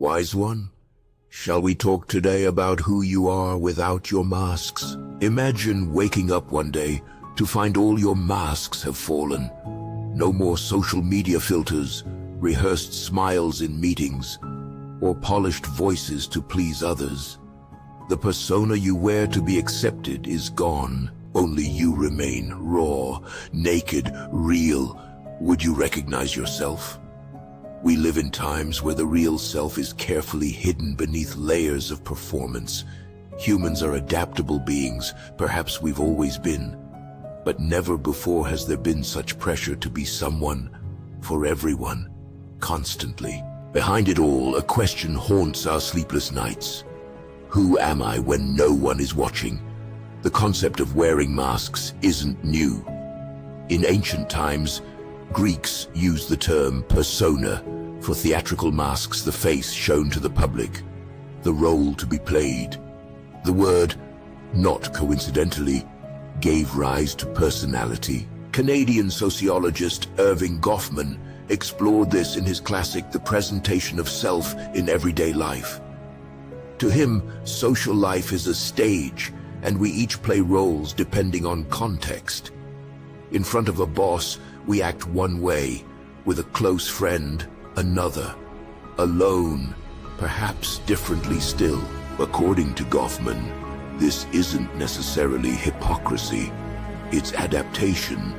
Wise one, shall we talk today about who you are without your masks? Imagine waking up one day to find all your masks have fallen. No more social media filters, rehearsed smiles in meetings, or polished voices to please others. The persona you wear to be accepted is gone. Only you remain raw, naked, real. Would you recognize yourself? We live in times where the real self is carefully hidden beneath layers of performance. Humans are adaptable beings, perhaps we've always been. But never before has there been such pressure to be someone for everyone, constantly. Behind it all, a question haunts our sleepless nights. Who am I when no one is watching? The concept of wearing masks isn't new. In ancient times, Greeks used the term persona for theatrical masks, the face shown to the public, the role to be played. The word, not coincidentally, gave rise to personality. Canadian sociologist Irving Goffman explored this in his classic The Presentation of Self in Everyday Life. To him, social life is a stage, and we each play roles depending on context. In front of a boss, we act one way, with a close friend, another. Alone, perhaps differently still. According to Goffman, this isn't necessarily hypocrisy. It's adaptation.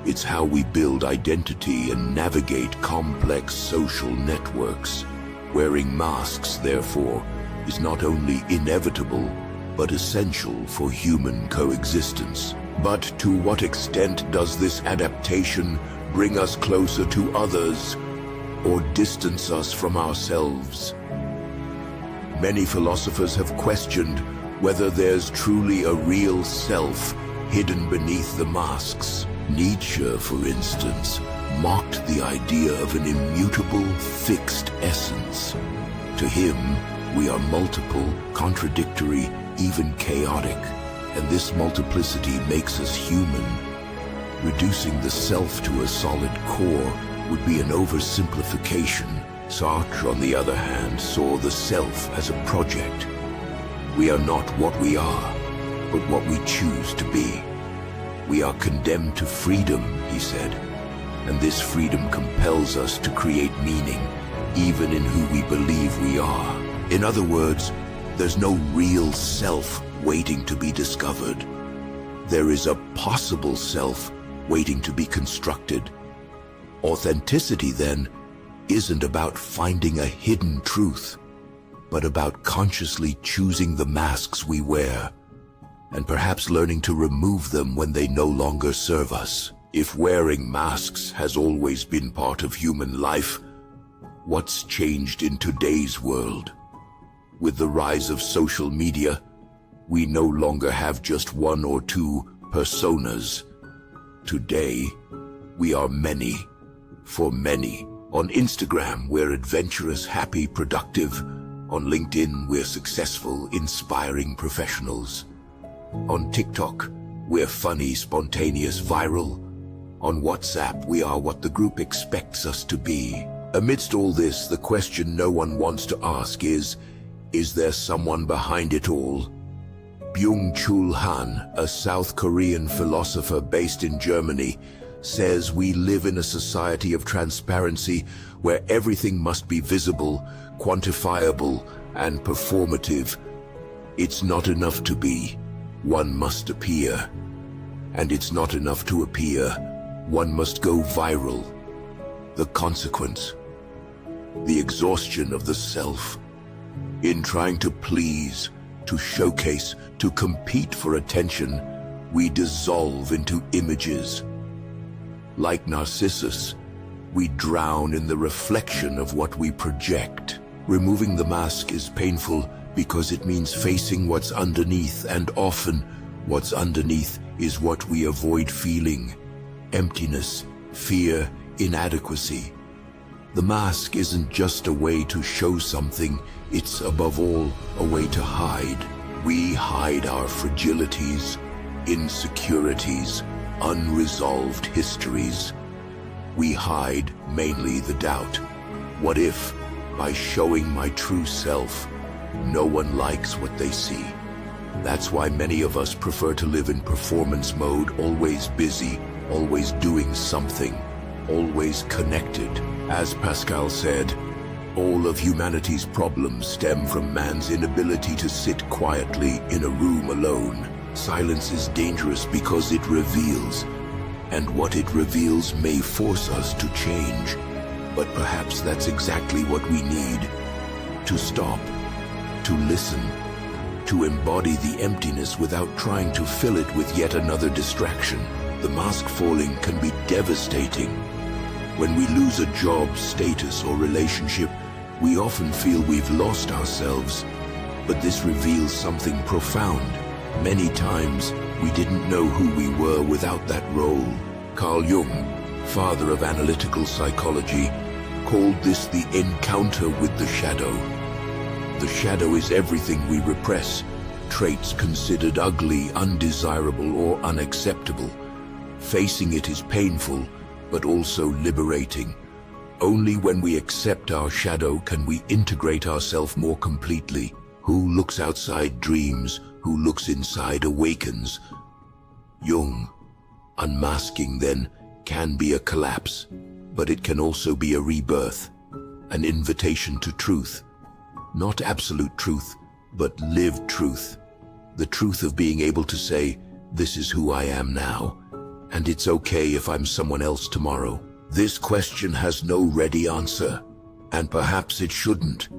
It's how we build identity and navigate complex social networks. Wearing masks, therefore, is not only inevitable, but essential for human coexistence. But to what extent does this adaptation bring us closer to others or distance us from ourselves? Many philosophers have questioned whether there's truly a real self hidden beneath the masks. Nietzsche, for instance, mocked the idea of an immutable, fixed essence. To him, we are multiple, contradictory, even chaotic, and this multiplicity makes us human. Reducing the self to a solid core would be an oversimplification. Sartre, on the other hand, saw the self as a project. We are not what we are, but what we choose to be. We are condemned to freedom, he said, and this freedom compels us to create meaning, even in who we believe we are. In other words, there's no real self waiting to be discovered. There is a possible self waiting to be constructed. Authenticity, then, isn't about finding a hidden truth, but about consciously choosing the masks we wear, and perhaps learning to remove them when they no longer serve us. If wearing masks has always been part of human life, what's changed in today's world? With the rise of social media, we no longer have just one or two personas. Today, we are many, for many. On Instagram, we're adventurous, happy, productive. On LinkedIn, we're successful, inspiring professionals. On TikTok, we're funny, spontaneous, viral. On WhatsApp, we are what the group expects us to be. Amidst all this, the question no one wants to ask is there someone behind it all? Byung-Chul Han, a South Korean philosopher based in Germany, says we live in a society of transparency where everything must be visible, quantifiable, and performative. It's not enough to be, one must appear. And it's not enough to appear, one must go viral. The consequence, the exhaustion of the self. In trying to please, to showcase, to compete for attention, we dissolve into images. Like Narcissus, we drown in the reflection of what we project. Removing the mask is painful because it means facing what's underneath, and often what's underneath is what we avoid feeling: emptiness, fear, inadequacy. The mask isn't just a way to show something, it's above all a way to hide. We hide our fragilities, insecurities, unresolved histories. We hide mainly the doubt. What if? by showing my true self. No one likes what they see. That's why many of us prefer to live in performance mode, always busy, always doing something, always connected. As Pascal said, all of humanity's problems stem from man's inability to sit quietly in a room alone. Silence is dangerous because it reveals, and what it reveals may force us to change. But perhaps that's exactly what we need: to stop, to listen, to embody the emptiness without trying to fill it with yet another distraction. The mask falling can be devastating. When we lose a job, status, or relationship, we often feel we've lost ourselves. But this reveals something profound. Many times, we didn't know who we were without that role. Carl Jung, father of analytical psychology, called this the encounter with the shadow. The shadow is everything we repress, traits considered ugly, undesirable, or unacceptable. Facing it is painful, but also liberating. Only when we accept our shadow can we integrate ourselves more completely. Who looks outside dreams, who looks inside awakens. Jung. Unmasking, then, can be a collapse, but it can also be a rebirth, an invitation to truth. Not absolute truth, but lived truth. The truth of being able to say, this is who I am now, and it's okay if I'm someone else tomorrow. This question has no ready answer, and perhaps it shouldn't,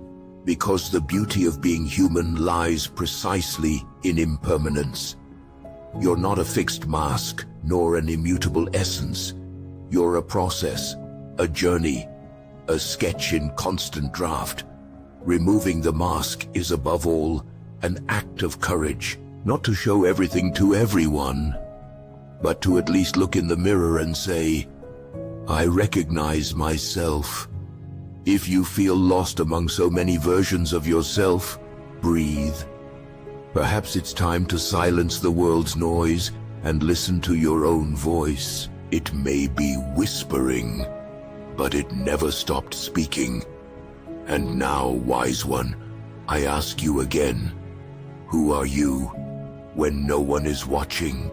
because the beauty of being human lies precisely in impermanence. You're not a fixed mask, nor an immutable essence. You're a process, a journey, a sketch in constant draft. Removing the mask is above all an act of courage, not to show everything to everyone, but to at least look in the mirror and say, I recognize myself. If you feel lost among so many versions of yourself, breathe. Perhaps it's time to silence the world's noise and listen to your own voice. It may be whispering, but it never stopped speaking. And now, wise one, I ask you again, who are you when no one is watching?